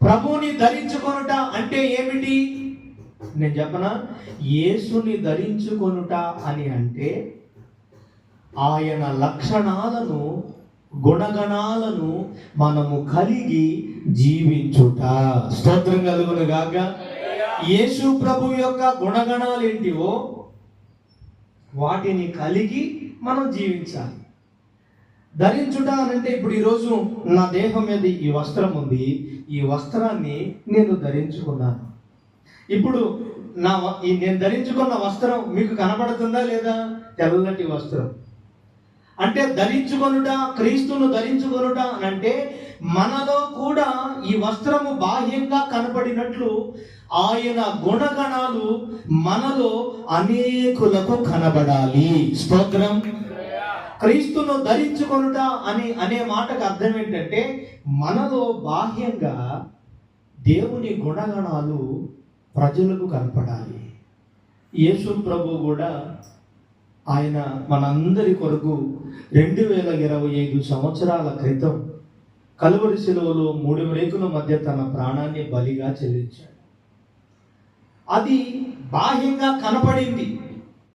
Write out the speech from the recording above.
ప్రభువుని ధరించుకొనుట అంటే ఏమిటి? నేను చెప్పనా? యేసుని ధరించుకొనుట అని అంటే ఆయన లక్షణాలను, గుణగణాలను మనము కలిగి జీవించుట. స్తోత్రం కలుగును గాక. యేసు ప్రభు యొక్క గుణగణాలు ఏంటివో వాటిని కలిగి మనం జీవించాలి. ధరించుట అని అంటే ఇప్పుడు ఈరోజు నా దేహం మీద ఈ వస్త్రం ఉంది, ఈ వస్త్రాన్ని నేను ధరించుకున్నాను. ఇప్పుడు నేను ధరించుకున్న వస్త్రం మీకు కనబడుతుందా లేదా? తెల్లటి వస్త్రం. అంటే ధరించుకొనుట, క్రీస్తును ధరించుకొనుట అని అంటే మనలో కూడా ఈ వస్త్రము బాహ్యంగా కనపడినట్లు ఆయన గుణగణాలు మనలో అనేకులకు కనబడాలి. స్తోత్రం. క్రీస్తును ధరించుకొనుట అనే మాటకు అర్థం ఏంటంటే మనలో బాహ్యంగా దేవుని గుణగణాలు ప్రజలకు కనపడాలి. యేసు ప్రభు కూడా ఆయన మనందరి కొరకు 2025 సంవత్సరాల క్రితం కలువరి శిలువలో 3 రేకుల మధ్య తన ప్రాణాన్ని బలిగా చెల్లించాడు. అది బాహ్యంగా కనపడింది.